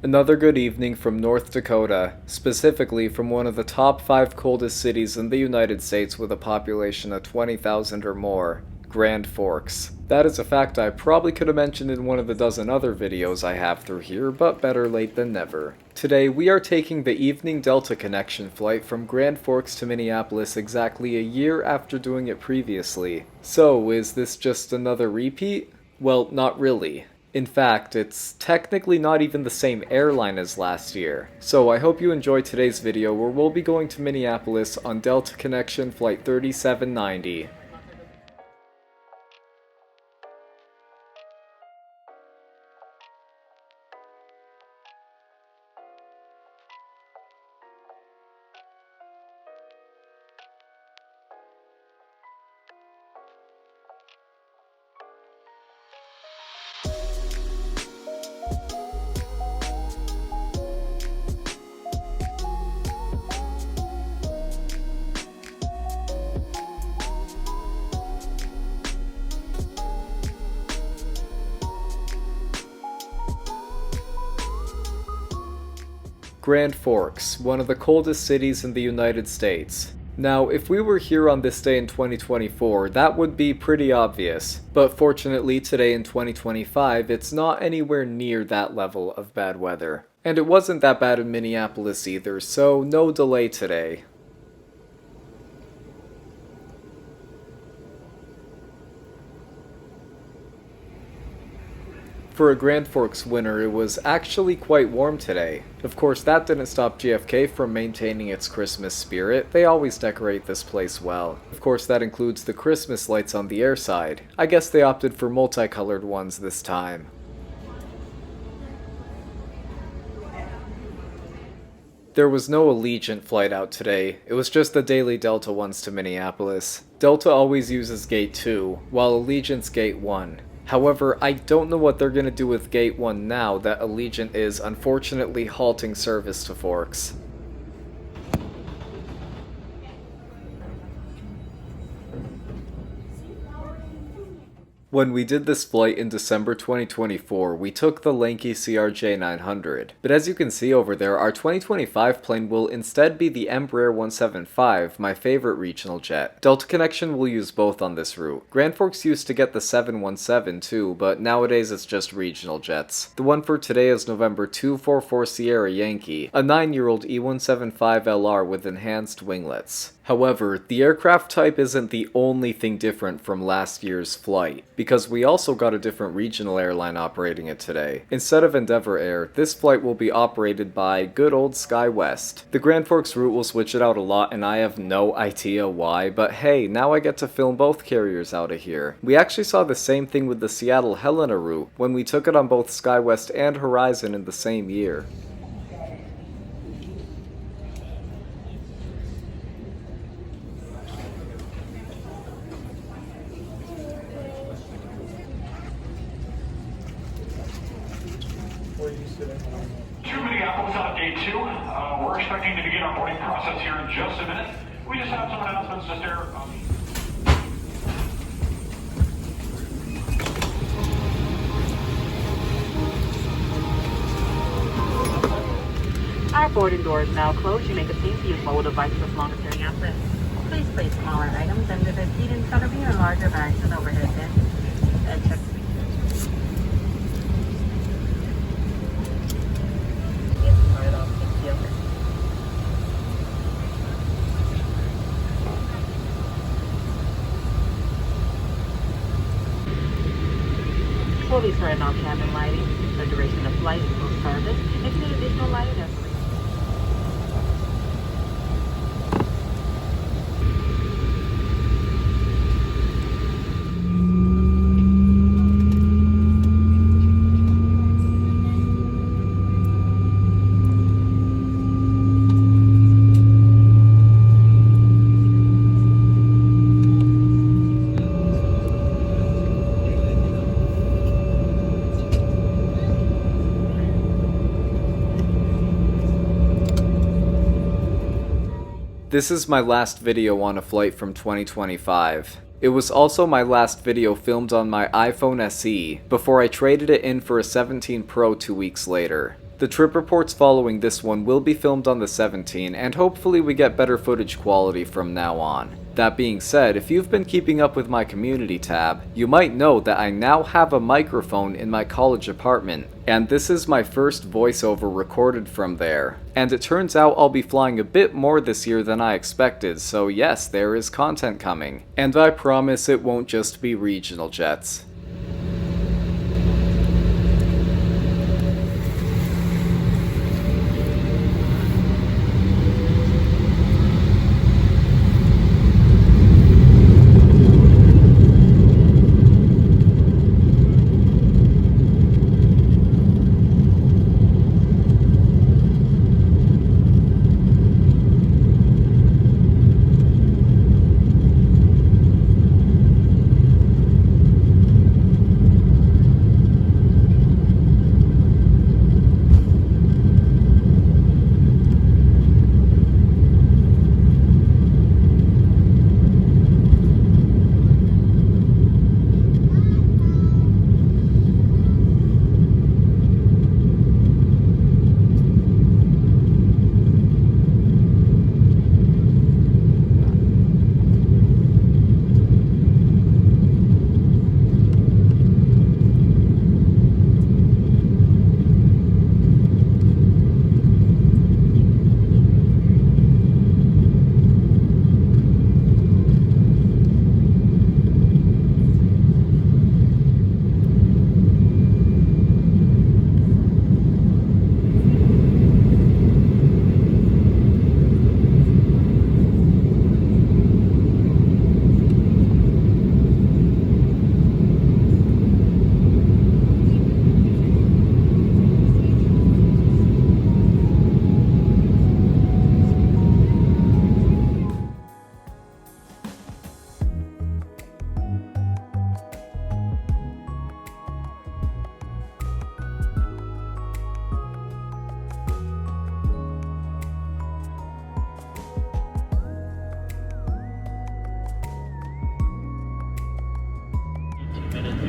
Another good evening from North Dakota, specifically from one of the top 5 coldest cities in the United States with a population of 20,000 or more, Grand Forks. That is a fact I probably could have mentioned in one of the dozen other videos I have through here, but better late than never. Today we are taking the evening Delta connection flight from Grand Forks to Minneapolis exactly a year after doing it previously. So, is this just another repeat? Well, not really. In fact, it's technically not even the same airline as last year. So I hope you enjoy today's video where we'll be going to Minneapolis on Delta Connection Flight 3790. Grand Forks, one of the coldest cities in the United States. Now, if we were here on this day in 2024, that would be pretty obvious, but fortunately today in 2025, it's not anywhere near that level of bad weather. And it wasn't that bad in Minneapolis either, so no delay today. For a Grand Forks winter, it was actually quite warm today. Of course, that didn't stop JFK from maintaining its Christmas spirit. They always decorate this place well. Of course, that includes the Christmas lights on the airside. I guess they opted for multicolored ones this time. There was no Allegiant flight out today. It was just the daily Delta ones to Minneapolis. Delta always uses Gate 2, while Allegiant's Gate 1. However, I don't know what they're going to do with Gate 1 now that Allegiant is unfortunately halting service to Forks. When we did this flight in December 2024, we took the lanky CRJ900. But as you can see over there, our 2025 plane will instead be the Embraer 175, my favorite regional jet. Delta Connection will use both on this route. Grand Forks used to get the 717 too, but nowadays it's just regional jets. The one for today is November 244 Sierra Yankee, a 9-year-old E175 LR with enhanced winglets. However, the aircraft type isn't the only thing different from last year's flight, because we also got a different regional airline operating it today. Instead of Embraer, this flight will be operated by good old SkyWest. The Grand Forks route will switch it out a lot and I have no idea why, but hey, now I get to film both carriers out of here. We actually saw the same thing with the Seattle-Helena route when we took it on both SkyWest and Horizon in the same year. To Minneapolis on Gate 2. We're expecting to begin our boarding process here in just a minute. We just have some announcements to share. Our boarding door is now closed. You may continue to use mobile devices as long as you're in absence. Please place smaller items under the seat in front of you and larger bags and overhead bins. And check. Slowly turn on cabin lighting. The duration of flight is full service. If you need additional lighting, This is my last video on a flight from 2025. It was also my last video filmed on my iPhone SE, before I traded it in for a 17 Pro 2 weeks later. The trip reports following this one will be filmed on the 17, and hopefully we get better footage quality from now on. That being said, if you've been keeping up with my community tab, you might know that I now have a microphone in my college apartment, and this is my first voiceover recorded from there. And it turns out I'll be flying a bit more this year than I expected, so yes, there is content coming. And I promise it won't just be regional jets.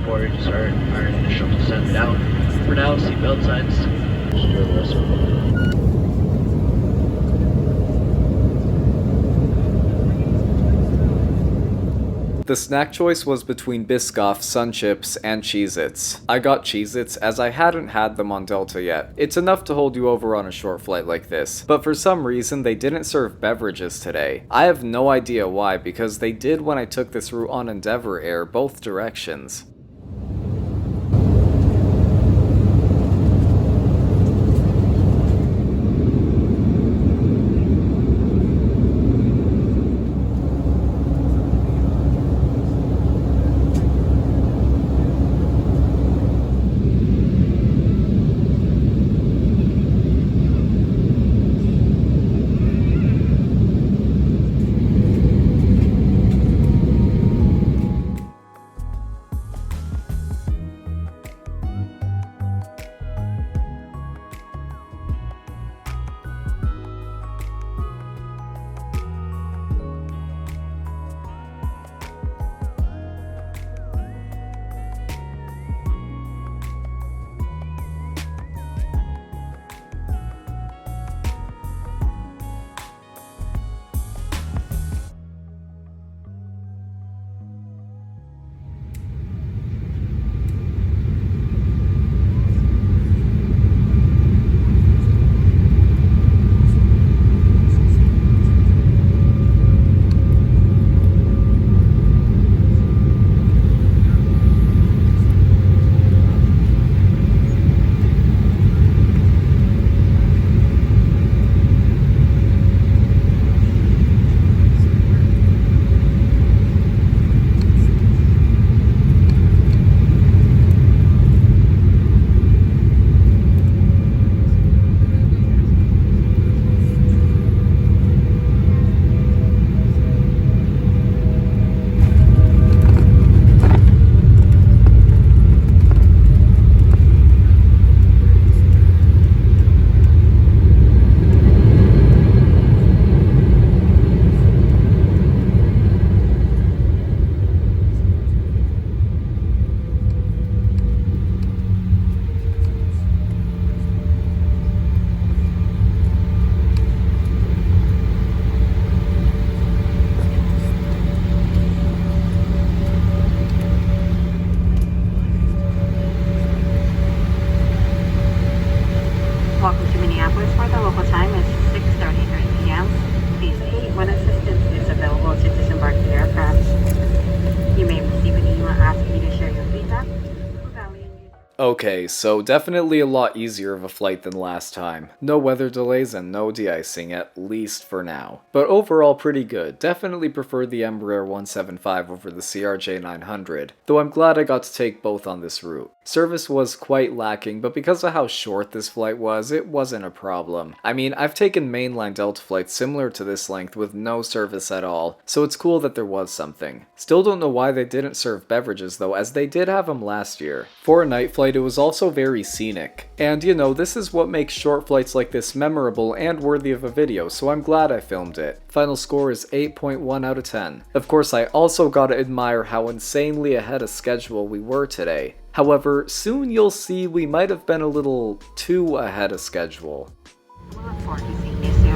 Before we start our initial descent down. For now, seatbelt signs. Just do the rest of it. The snack choice was between Biscoff, Sun Chips, and Cheez-Its. I got Cheez-Its as I hadn't had them on Delta yet. It's enough to hold you over on a short flight like this, but for some reason they didn't serve beverages today. I have no idea why, because they did when I took this route on Embraer both directions. Okay, so definitely a lot easier of a flight than last time. No weather delays and no de-icing, at least for now. But overall pretty good. Definitely prefer the Embraer 175 over the CRJ900, though I'm glad I got to take both on this route. Service was quite lacking, but because of how short this flight was, it wasn't a problem. I mean, I've taken mainline Delta flights similar to this length with no service at all, so it's cool that there was something. Still don't know why they didn't serve beverages though, as they did have them last year. For a night flight, it was also very scenic. And you know, this is what makes short flights like this memorable and worthy of a video, so I'm glad I filmed it. Final score is 8.1 out of 10. Of course, I also gotta admire how insanely ahead of schedule we were today. However, soon you'll see we might have been a little too ahead of schedule. We'll look forward to seeing you soon.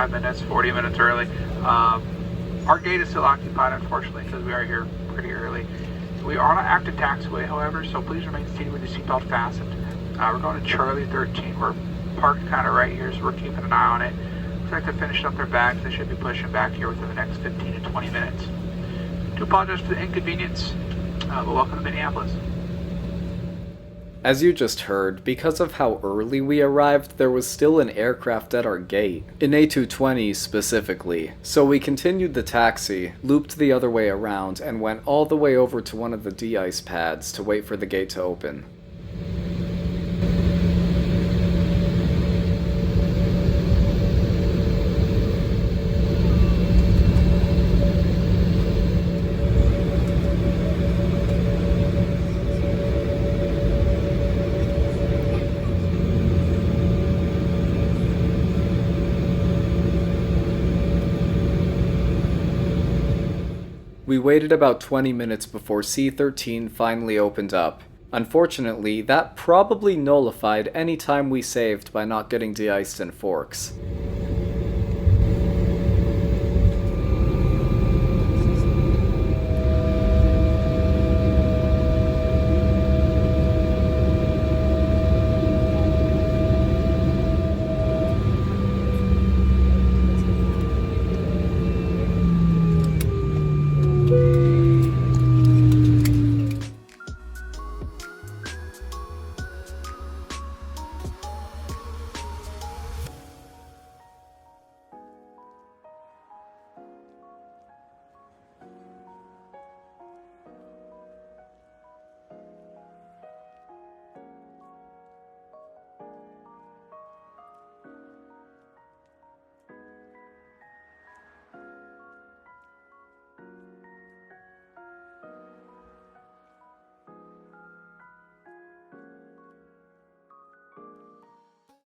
Minutes, 40 minutes early. Our gate is still occupied, unfortunately, because we are here pretty early. We are on an active taxiway, however, so please remain seated with your seatbelt fastened. We're going to Charlie 13. We're parked kind of right here, so we're keeping an eye on it. Looks like they're finishing up their bags. They should be pushing back here within the next 15 to 20 minutes. Do apologize for the inconvenience, but welcome to Minneapolis. As you just heard, because of how early we arrived, there was still an aircraft at our gate, an A220 specifically, so we continued the taxi, looped the other way around, and went all the way over to one of the de-ice pads to wait for the gate to open. We waited about 20 minutes before C-13 finally opened up. Unfortunately, that probably nullified any time we saved by not getting de-iced in Forks.